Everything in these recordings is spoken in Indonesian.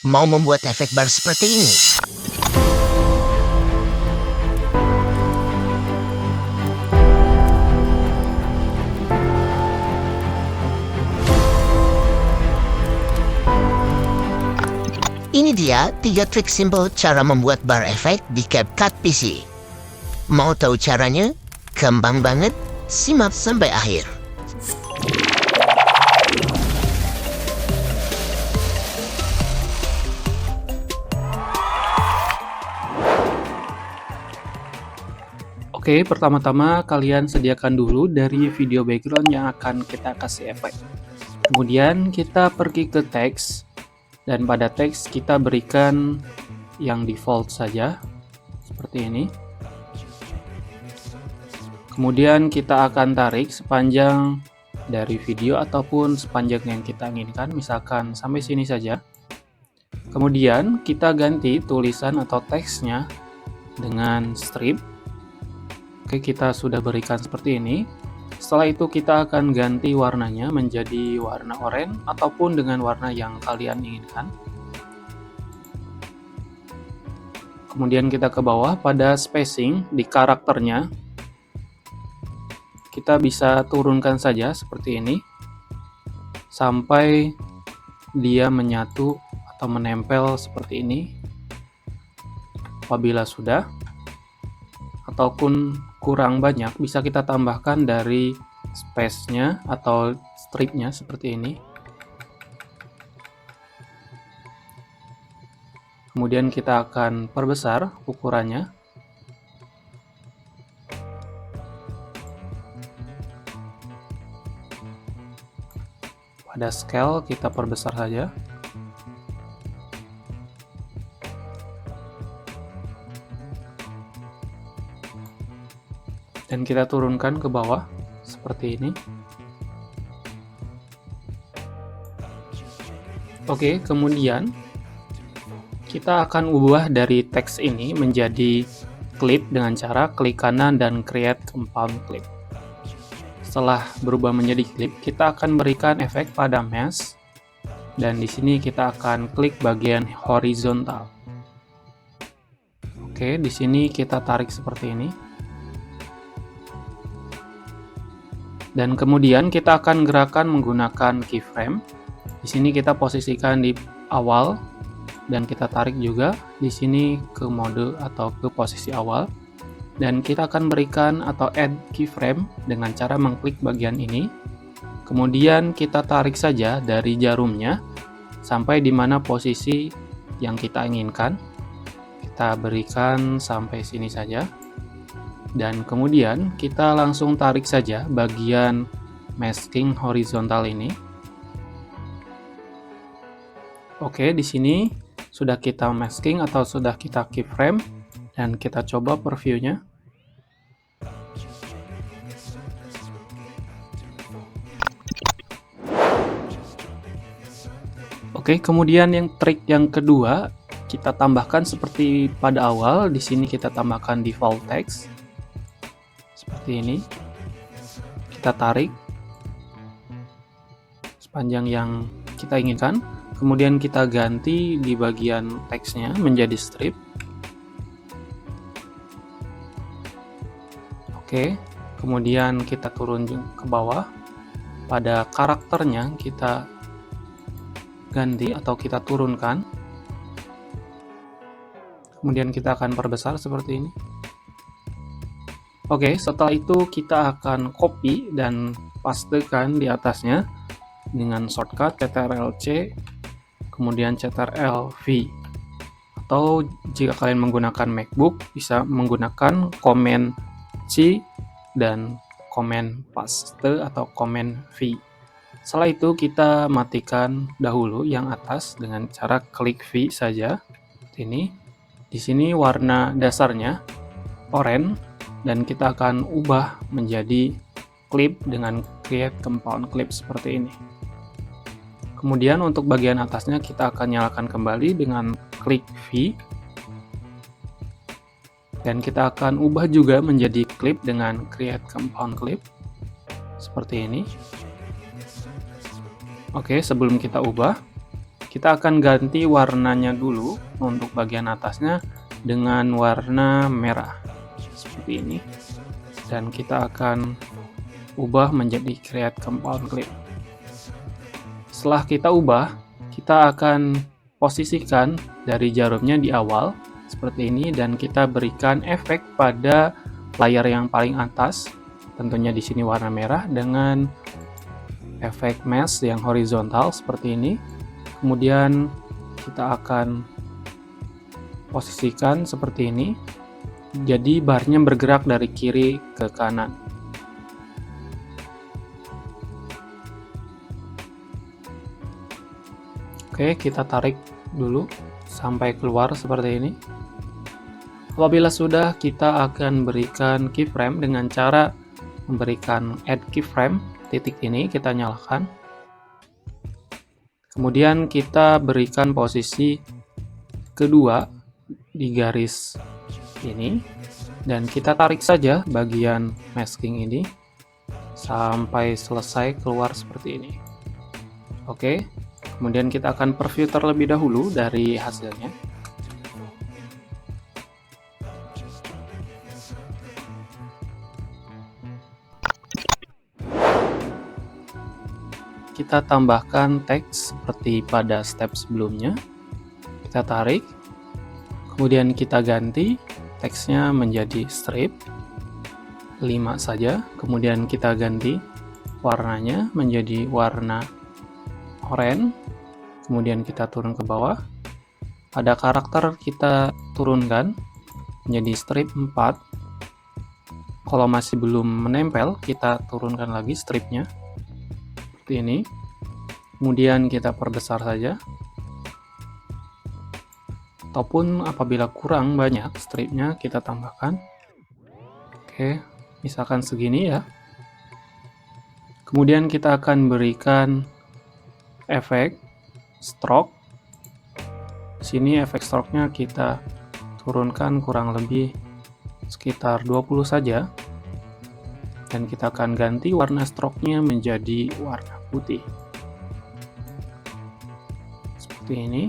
Mau membuat efek bar seperti ini? Ini dia 3 trik simple cara membuat bar efek di CapCut PC. Mau tahu caranya? Gampang banget, simak sampai akhir. Oke, pertama-tama kalian sediakan dulu dari video background yang akan kita kasih efek. Kemudian kita pergi ke teks, dan pada teks kita berikan yang default saja, seperti ini. Kemudian kita akan tarik sepanjang dari video ataupun sepanjang yang kita inginkan, misalkan sampai sini saja. Kemudian kita ganti tulisan atau teksnya dengan strip. Oke, kita sudah berikan seperti ini. Setelah itu kita akan ganti warnanya menjadi warna oranye ataupun dengan warna yang kalian inginkan. Kemudian kita ke bawah pada spacing di karakternya. Kita bisa turunkan saja seperti ini sampai dia menyatu atau menempel seperti ini. Apabila sudah ataupun kurang banyak, bisa kita tambahkan dari space-nya atau strip-nya seperti ini. Kemudian kita akan perbesar ukurannya. Pada scale kita perbesar saja. Dan kita turunkan ke bawah seperti ini. Oke, kemudian kita akan ubah dari teks ini menjadi clip dengan cara klik kanan dan create compound clip. Setelah berubah menjadi clip, kita akan berikan efek pada mesh, dan di sini kita akan klik bagian horizontal. Oke, di sini kita tarik seperti ini. Dan kemudian kita akan gerakan menggunakan keyframe. Di sini kita posisikan di awal dan kita tarik juga di sini ke mode atau ke posisi awal. Dan kita akan berikan atau add keyframe dengan cara mengklik bagian ini. Kemudian kita tarik saja dari jarumnya sampai di mana posisi yang kita inginkan. Kita berikan sampai sini saja. Dan kemudian kita langsung tarik saja bagian masking horizontal ini. Oke, di sini sudah kita masking atau sudah kita keyframe, dan kita coba previewnya. Oke, kemudian trik yang kedua kita tambahkan seperti pada awal. Di sini kita tambahkan default text. Seperti ini, kita tarik sepanjang yang kita inginkan, kemudian kita ganti di bagian teksnya menjadi strip. Oke, kemudian kita turun ke bawah, pada karakternya kita ganti atau kita turunkan, kemudian kita akan perbesar seperti ini. Oke, setelah itu kita akan copy dan pastekan di atasnya dengan shortcut Ctrl+C, kemudian Ctrl+V. Atau jika kalian menggunakan MacBook, bisa menggunakan Command C dan Command paste atau Command V. Setelah itu kita matikan dahulu yang atas dengan cara klik V saja. Ini, di sini warna dasarnya oranye. Dan kita akan ubah menjadi clip dengan create compound clip seperti ini. Kemudian untuk bagian atasnya kita akan nyalakan kembali dengan klik V. Dan kita akan ubah juga menjadi clip dengan create compound clip. Seperti ini. Oke, sebelum kita ubah, kita akan ganti warnanya dulu untuk bagian atasnya dengan warna merah seperti ini, dan kita akan ubah menjadi create compound clip. Setelah kita ubah, kita akan posisikan dari jarumnya di awal seperti ini, dan kita berikan efek pada layar yang paling atas, tentunya di sini warna merah dengan efek mesh yang horizontal seperti ini. Kemudian kita akan posisikan seperti ini, jadi barnya bergerak dari kiri ke kanan. Oke, kita tarik dulu sampai keluar seperti ini. Apabila sudah, kita akan berikan keyframe dengan cara memberikan add keyframe, titik ini kita nyalakan. Kemudian kita berikan posisi kedua di garis ini, dan kita tarik saja bagian masking ini sampai selesai keluar seperti ini. Oke, kemudian kita akan preview terlebih dahulu dari hasilnya. Kita tambahkan teks seperti pada step sebelumnya. Kita tarik, kemudian kita ganti teksnya menjadi strip 5 saja, kemudian kita ganti warnanya menjadi warna oranye, kemudian kita turun ke bawah. Pada karakter kita turunkan menjadi strip 4. Kalau masih belum menempel, kita turunkan lagi stripnya seperti ini. Kemudian kita perbesar saja, ataupun apabila kurang banyak stripnya kita tambahkan. Oke, misalkan segini ya. Kemudian kita akan berikan efek stroke. Sini efek stroke-nya kita turunkan kurang lebih sekitar 20 saja. Dan kita akan ganti warna stroke-nya menjadi warna putih. Seperti ini.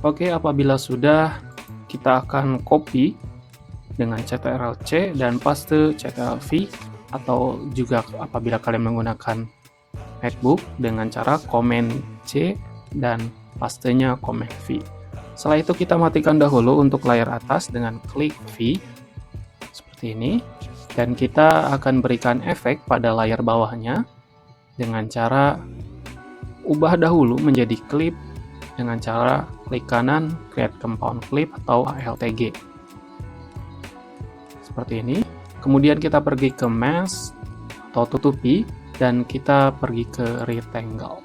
Oke, apabila sudah, kita akan copy dengan Ctrl+C dan paste Ctrl+V, atau juga apabila kalian menggunakan MacBook dengan cara Command+C dan pastenya Command+V. Setelah itu kita matikan dahulu untuk layar atas dengan klik V seperti ini, dan kita akan berikan efek pada layar bawahnya dengan cara ubah dahulu menjadi clip dengan cara klik kanan create compound clip atau ALTG seperti ini. Kemudian kita pergi ke mesh atau tutupi, dan kita pergi ke rectangle.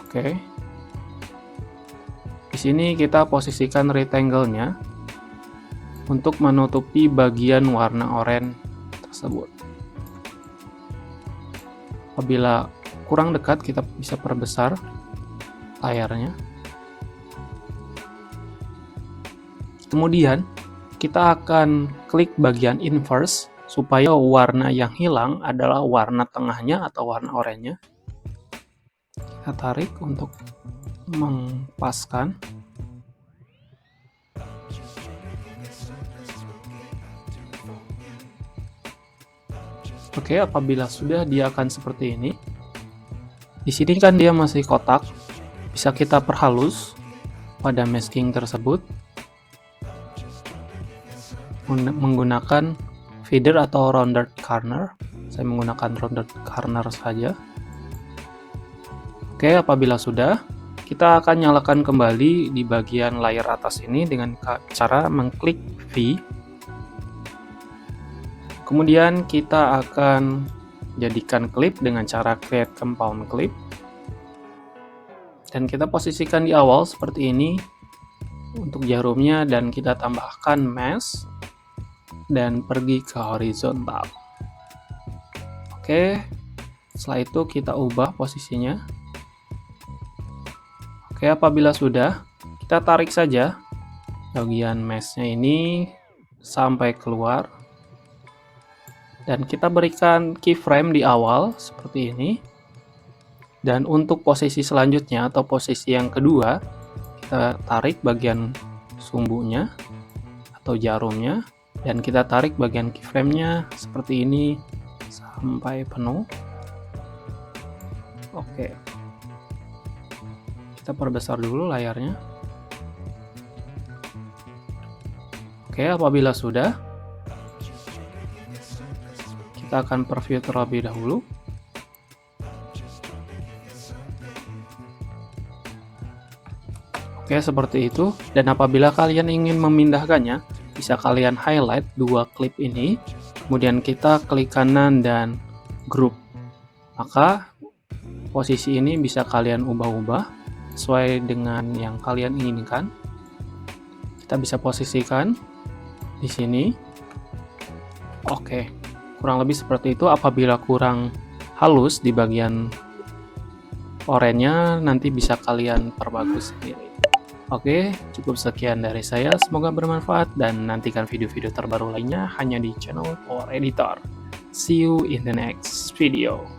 Oke, di sini kita posisikan rectangle-nya untuk menutupi bagian warna oranye tersebut. Apabila kurang dekat, kita bisa perbesar layarnya. Kemudian kita akan klik bagian inverse supaya warna yang hilang adalah warna tengahnya atau warna oranye. Kita tarik untuk mempaskan. Oke, apabila sudah, dia akan seperti ini. Di sini kan dia masih kotak, bisa kita perhalus pada masking tersebut menggunakan feather atau rounded corner. Saya menggunakan rounded corner saja. Oke, apabila sudah, kita akan nyalakan kembali di bagian layar atas ini dengan cara mengklik V. Kemudian kita akan jadikan klip dengan cara create compound clip, dan kita posisikan di awal seperti ini untuk jarumnya, dan kita tambahkan mesh dan pergi ke horizontal. Oke, setelah itu kita ubah posisinya. Oke, apabila sudah, kita tarik saja bagian meshnya ini sampai keluar, dan kita berikan keyframe di awal seperti ini, Dan untuk posisi selanjutnya atau posisi yang kedua, kita tarik bagian sumbunya atau jarumnya, dan kita tarik bagian keyframe-nya seperti ini sampai penuh. Oke, kita perbesar dulu layarnya. Oke, apabila sudah, kita akan preview terlebih dahulu. Oke, seperti itu. Dan apabila kalian ingin memindahkannya, bisa kalian highlight dua klip ini, kemudian kita klik kanan dan group. Maka posisi ini bisa kalian ubah-ubah sesuai dengan yang kalian inginkan. Kita bisa posisikan di sini. Oke, kurang lebih seperti itu. Apabila kurang halus di bagian oranye, nanti bisa kalian perbagus sendiri. Oke, cukup sekian dari saya. Semoga bermanfaat dan nantikan video-video terbaru lainnya hanya di channel Power Editor. See you in the next video.